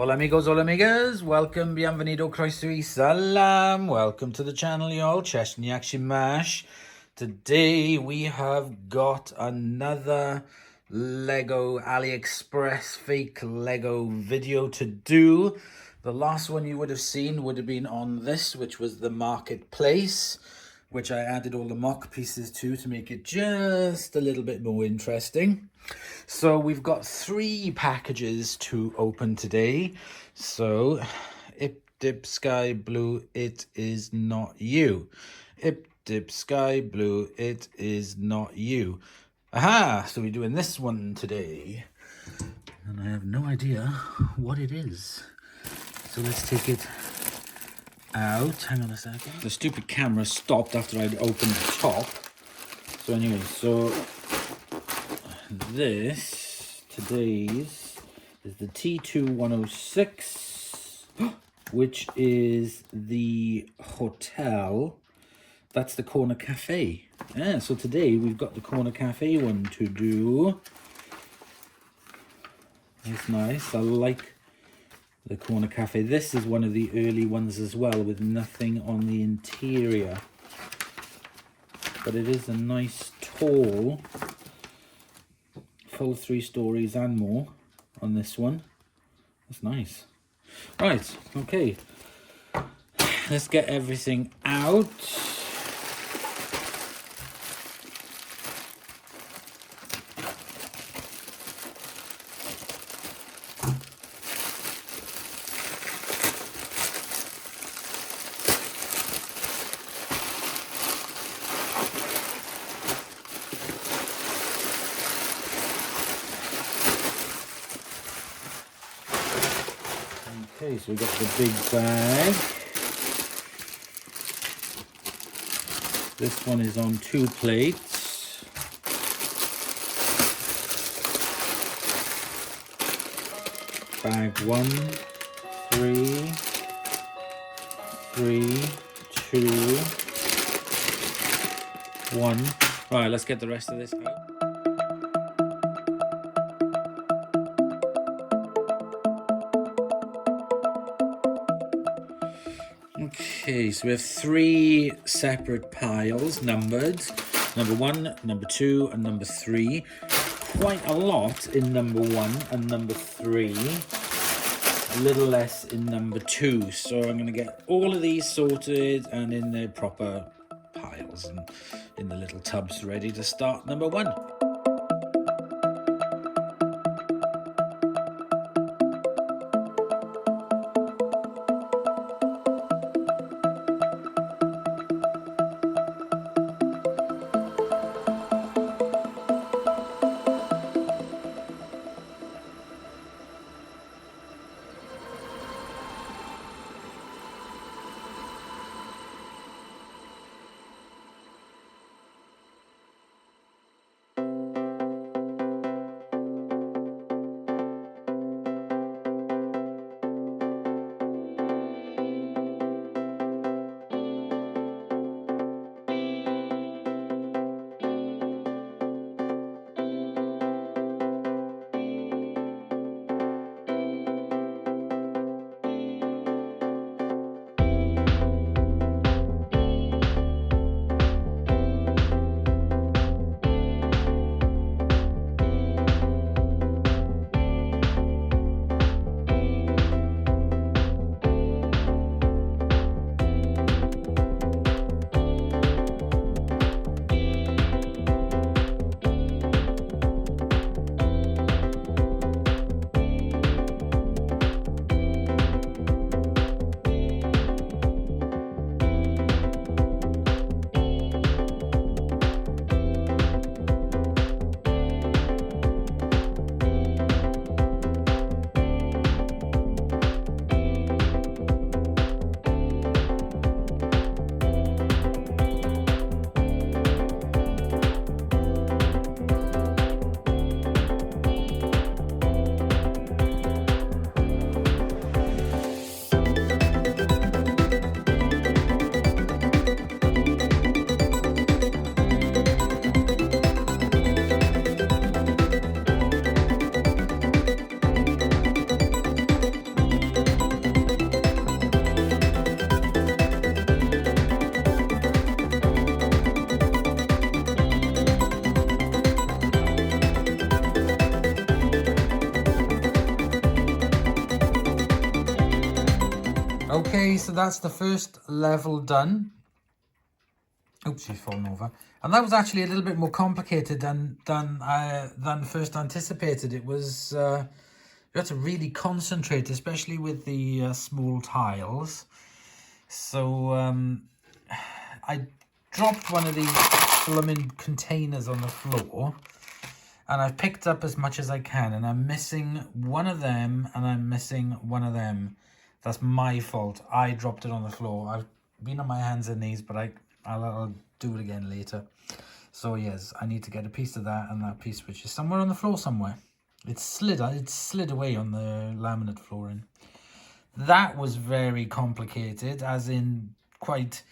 Hola amigos, hola amigas, welcome, bienvenido, croeso y salam, welcome to the channel y'all, Cheshniak Shimash. Today we have got another Lego AliExpress fake Lego video to do. The last one you would have seen would have been on this, which was the marketplace, which I added all the mock pieces to make it just a little bit more interesting. So we've got 3 packages to open today. So, Ip Dip Sky Blue, it is not you. Ip Dip Sky Blue, it is not you. Aha! So we're doing this one today. And I have no idea what it is. So let's take it out. Hang on a second. The stupid camera stopped after I'd opened the top. So anyway, today's is the T2106, which is the hotel. That's the corner cafe. Yeah, so today we've got the corner cafe one to do. That's nice. I like the corner cafe. This is one of the early ones as well, with nothing on the interior. But it is a nice tall, full 3 stories and more on this one. That's nice. Right, okay. Let's get everything out. Okay, so we've got the big bag. This one is on 2 plates. Bag 1, 3, 3, 2, 1. Right, let's get the rest of this out. Okay, so we have 3 separate piles, numbered. Number 1, number 2, and number 3. Quite a lot in number 1 and number 3. A little less in number 2. So I'm going to get all of these sorted and in their proper piles and in the little tubs ready to start number 1. Okay, so that's the first level done. Oops, she's fallen over. And that was actually a little bit more complicated than first anticipated. It was you had to really concentrate, especially with the small tiles. So I dropped one of these blooming containers on the floor, and I've picked up as much as I can, and I'm missing one of them, and I'm missing one of them. That's my fault. I dropped it on the floor. I've been on my hands and knees, but I'll do it again later. So yes, I need to get a piece of that and that piece, which is somewhere on the floor somewhere. It's slid away on the laminate flooring. That was very complicated, as in quite...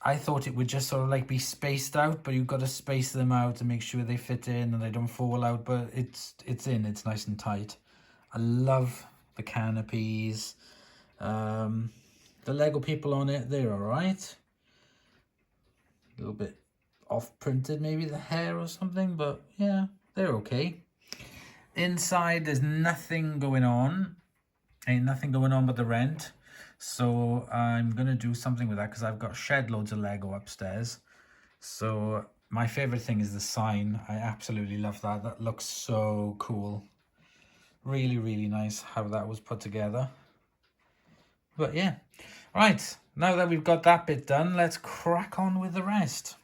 I thought it would just sort of like be spaced out, but you've got to space them out to make sure they fit in and they don't fall out. But it's it's nice and tight. I love the canopies. The Lego people on it, they're all right. A little bit off printed, maybe the hair or something, but yeah, they're okay. Inside, there's nothing going on. Ain't nothing going on but the rent. So I'm going to do something with that because I've got shed loads of Lego upstairs. So my favorite thing is the sign. I absolutely love that. That looks so cool. Really, really nice how that was put together. But yeah, right, now that we've got that bit done, let's crack on with the rest.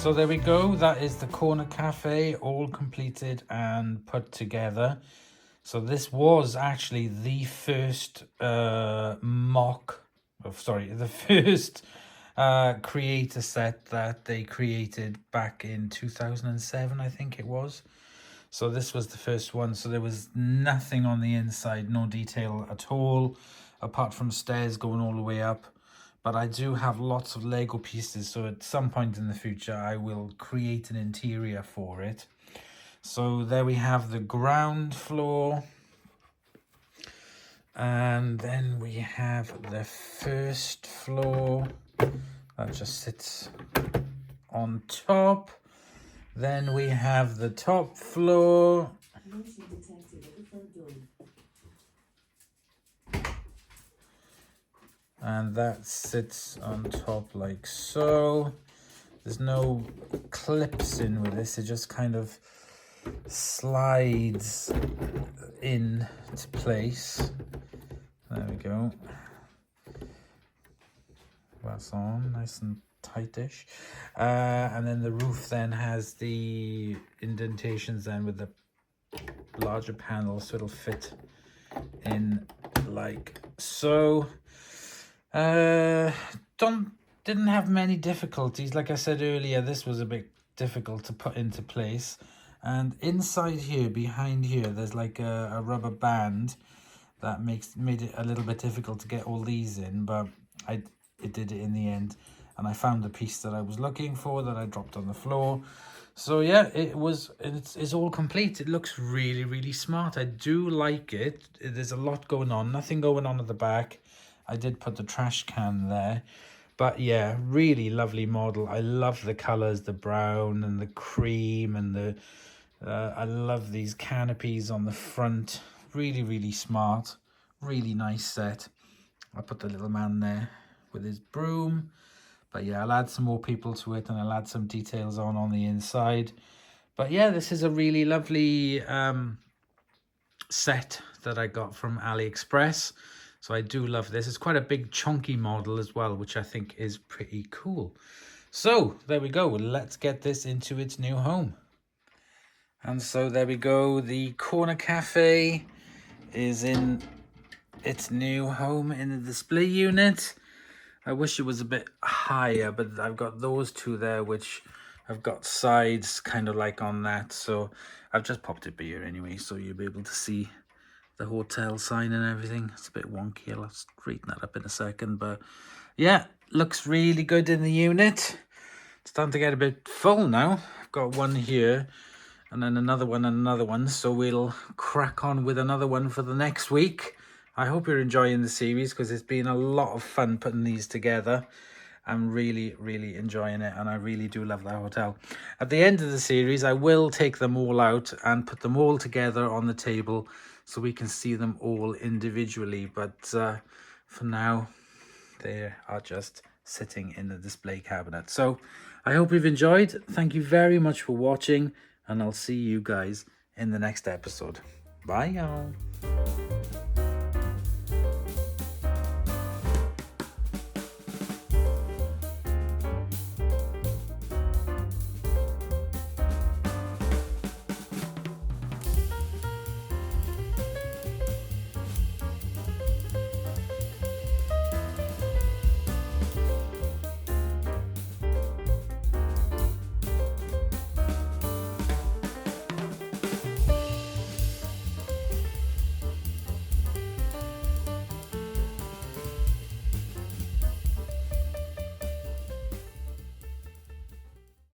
So there we go. That is the corner cafe all completed and put together. So this was actually the first the first creator set that they created back in 2007, I think it was. So this was the first one. So there was nothing on the inside, no detail at all, apart from stairs going all the way up. But I do have lots of Lego pieces, so at some point in the future I will create an interior for it. So there we have the ground floor. And then we have the first floor that just sits on top. Then we have the top floor. And that sits on top like so. There's no clips in with this, it just kind of slides in to place. There we go. That's on, nice and tightish. And then the roof then has the indentations then with the larger panels, so it'll fit in like so. Didn't have many difficulties. Like I said earlier, this was a bit difficult to put into place. And inside here, behind here, there's like a rubber band that made it a little bit difficult to get all these in, but it did it in the end. And I found the piece that I was looking for that I dropped on the floor. So yeah, it's all complete. It looks really, really smart. I do like it. There's a lot going on. Nothing going on at the back. I did put the trash can there. But yeah, really lovely model. I love the colours, the brown and the cream, and the I love these canopies on the front. Really, really smart. Really nice set. I put the little man there with his broom. But yeah, I'll add some more people to it, and I'll add some details on the inside. But yeah, this is a really lovely set that I got from AliExpress. So I do love this. It's quite a big chunky model as well, which I think is pretty cool. So there we go. Let's get this into its new home. And so there we go. The corner cafe is in its new home in the display unit. I wish it was a bit higher, but I've got those two there, which I've got sides kind of like on that. So I've just popped it here anyway, so you'll be able to see the hotel sign and everything. It's a bit wonky. I'll straighten that up in a second, but yeah, looks really good in the unit. It's starting to get a bit full now. I've got one here and then another one and another one, so we'll crack on with another one for the next week. I hope you're enjoying the series, because it's been a lot of fun putting these together. I'm really, really enjoying it, and I really do love that hotel. At the end of the series, I will take them all out and put them all together on the table so we can see them all individually. But for now, they are just sitting in the display cabinet. So I hope you've enjoyed. Thank you very much for watching, and I'll see you guys in the next episode. Bye, y'all.